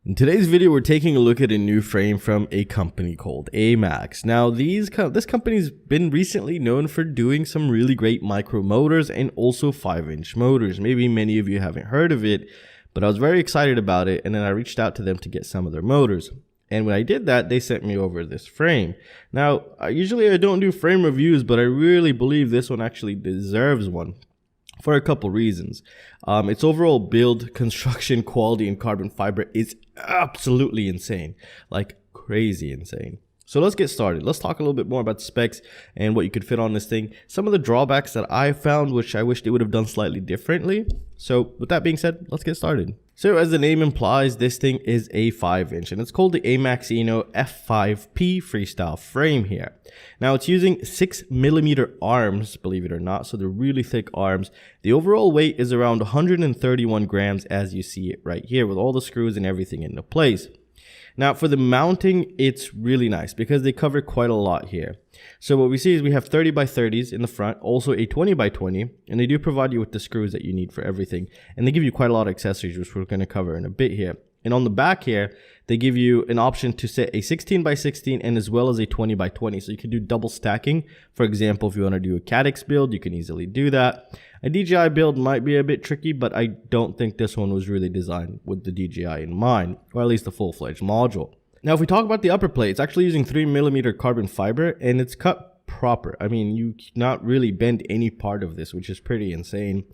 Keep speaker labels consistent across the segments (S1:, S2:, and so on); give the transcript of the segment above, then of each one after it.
S1: In today's video, we're taking a look at a new frame from a company called AMAX. Now, this company's been recently known for doing some really great micro motors and also 5-inch motors. Maybe many of you haven't heard of it, but I was very excited about it, and then I reached out to them to get some of their motors. And when I did that, they sent me over this frame. Now, usually I don't do frame reviews, but I really believe this one actually deserves one, for a couple reasons. Its overall build, construction, quality, and carbon fiber is absolutely insane, like crazy insane. So let's get started. Let's talk a little bit more about the specs and what you could fit on this thing. Some of the drawbacks that I found, which I wish they would have done slightly differently. So with that being said, let's get started. So as the name implies, this thing is a 5-inch and it's called the AMAXinno F5P Freestyle frame here. Now it's using 6mm arms, believe it or not, so they're really thick arms. The overall weight is around 131 grams as you see it right here with all the screws and everything into place. Now for the mounting, it's really nice because they cover quite a lot here. So what we see is we have 30x30s in the front, also a 20x20, and they do provide you with the screws that you need for everything. And they give you quite a lot of accessories, which we're going to cover in a bit here. And on the back here, they give you an option to set a 16x16 and as well as a 20x20. So you can do double stacking. For example, if you want to do a CADX build, you can easily do that. A DJI build might be a bit tricky, but I don't think this one was really designed with the DJI in mind, or at least the full-fledged module. Now, if we talk about the upper plate, it's actually using 3mm carbon fiber and it's cut proper. I mean, you cannot really bend any part of this, which is pretty insane.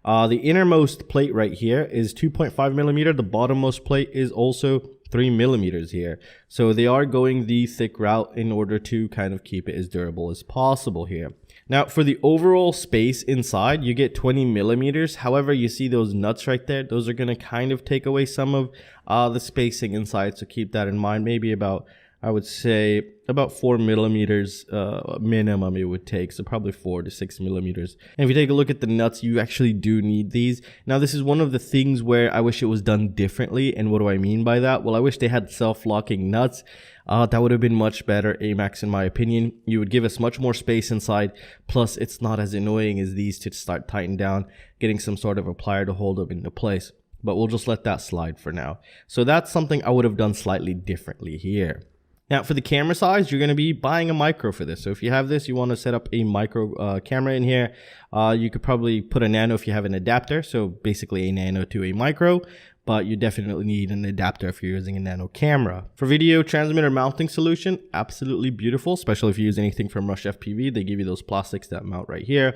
S1: The innermost plate right here is 2.5mm. The bottommost plate is also 3mm here. So they are going the thick route in order to kind of keep it as durable as possible here. Now for the overall space inside, you get 20mm. However, you see those nuts right there. Those are going to kind of take away some of the spacing inside. So keep that in mind. Maybe about, I would say about 4mm minimum it would take. So probably 4 to 6mm. And if you take a look at the nuts, you actually do need these. Now this is one of the things where I wish it was done differently. And what do I mean by that? Well, I wish they had self-locking nuts. That would have been much better, AMAX in my opinion. You would give us much more space inside. Plus it's not as annoying as these to start tighten down, getting some sort of a plier to hold them into place. But we'll just let that slide for now. So that's something I would have done slightly differently here. Now for the camera size, you're going to be buying a micro for this. So if you have this, you want to set up a micro camera in here. You could probably put a nano if you have an adapter. So basically a nano to a micro, but you definitely need an adapter if you're using a nano camera. For video transmitter mounting solution, absolutely beautiful, especially if you use anything from Rush FPV. They give you those plastics that mount right here.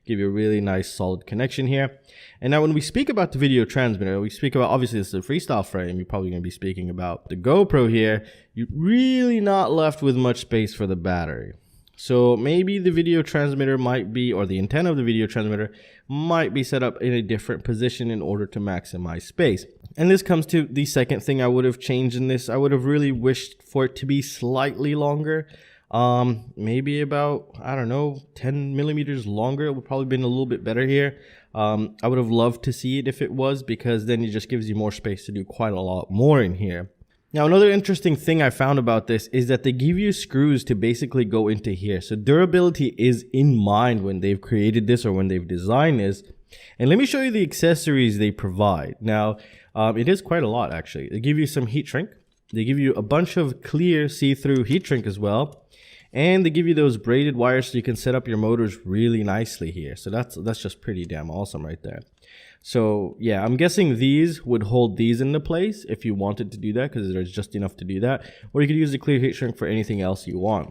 S1: Give you a really nice solid connection here. And now when we speak about the video transmitter, we speak about, obviously this is a Freestyle frame, you're probably going to be speaking about the GoPro here. You're really not left with much space for the battery. So maybe the video transmitter might be, or the antenna of the video transmitter might be set up in a different position in order to maximize space. And this comes to the second thing I would have changed in this. I would have really wished for it to be slightly longer. Maybe about, I don't know, 10mm longer. It would probably been a little bit better here. I would have loved to see it if it was, because then it just gives you more space to do quite a lot more in here. Now, another interesting thing I found about this is that they give you screws to basically go into here. So durability is in mind when they've created this or when they've designed this. And let me show you the accessories they provide. Now, it is quite a lot actually. They give you some heat shrink. They give you a bunch of clear see-through heat shrink as well. And they give you those braided wires so you can set up your motors really nicely here. So that's just pretty damn awesome right there. So yeah, I'm guessing these would hold these into place if you wanted to do that, because there's just enough to do that. Or you could use the clear heat shrink for anything else you want.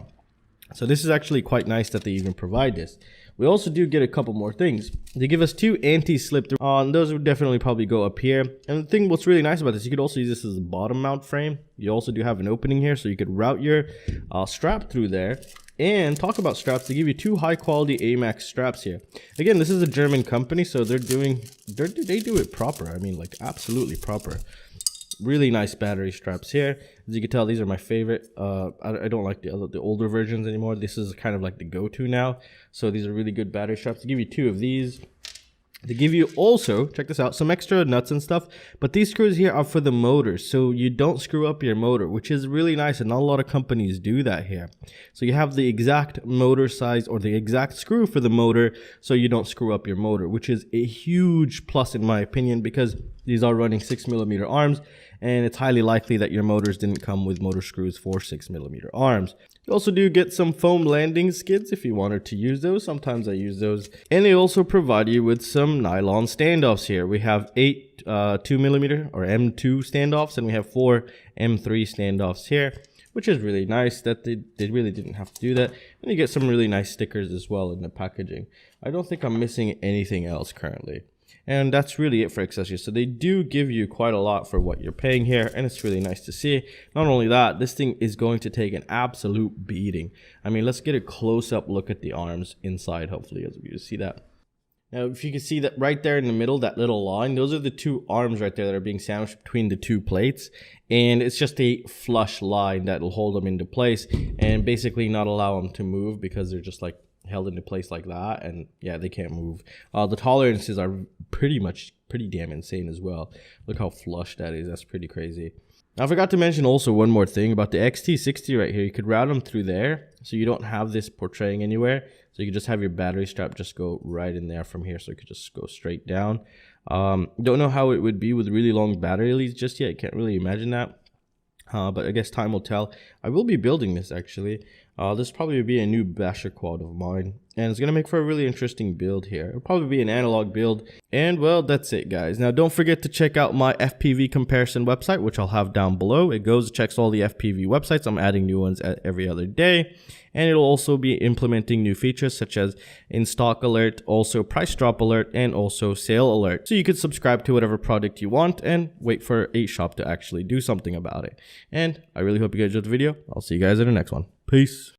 S1: So this is actually quite nice that they even provide this. We also do get a couple more things. They give us 2 anti-slip through. Those would definitely probably go up here. And the thing what's really nice about this, you could also use this as a bottom mount frame. You also do have an opening here, so you could route your strap through there. And talk about straps, they give you 2 high quality AMAX straps here. Again, this is a German company, so they do it proper. I mean, like absolutely proper. Really nice battery straps here. As you can tell, these are my favorite. I don't like the older versions anymore. This is kind of like the go-to now. So these are really good battery straps. They give you 2 of these. They give you also, check this out, some extra nuts and stuff, but these screws here are for the motors, so you don't screw up your motor, which is really nice, and not a lot of companies do that here. So you have the exact motor size or the exact screw for the motor, so you don't screw up your motor, which is a huge plus in my opinion, because these are running 6mm arms, and it's highly likely that your motors didn't come with motor screws for 6mm arms. You also do get some foam landing skids if you wanted to use those. Sometimes I use those. And they also provide you with some nylon standoffs here. We have 8 2mm or M2 standoffs, and we have 4 M3 standoffs here, which is really nice that they really didn't have to do that. And you get some really nice stickers as well in the packaging. I don't think I'm missing anything else currently. And that's really it for accessories. So they do give you quite a lot for what you're paying here, and it's really nice to see. Not only that, this thing is going to take an absolute beating. I mean, let's get a close-up look at the arms inside, hopefully, as you see that. Now, if you can see that right there in the middle, that little line, those are the 2 arms right there that are being sandwiched between the 2 plates. And it's just a flush line that will hold them into place and basically not allow them to move, because they're just like held into place like that, and yeah, they can't move. The tolerances are pretty damn insane as well. Look how flush that is. That's pretty crazy. Now, I forgot to mention also one more thing about the XT60 right here. You could route them through there, so you don't have this portraying anywhere. So you could just have your battery strap just go right in there from here, so it could just go straight down. Don't know how it would be with really long battery leads just yet. Can't really imagine that. But I guess time will tell. I will be building this actually. This will probably be a new basher quad of mine, and it's going to make for a really interesting build here. It'll probably be an analog build, and well, that's it guys. Now don't forget to check out my FPV comparison website, which I'll have down below. It checks all the FPV websites. I'm adding new ones every other day, and it'll also be implementing new features such as in stock alert, also price drop alert, and also sale alert. So you could subscribe to whatever product you want and wait for aMAXshop to actually do something about it. And I really hope you guys enjoyed the video. I'll see you guys in the next one. Peace.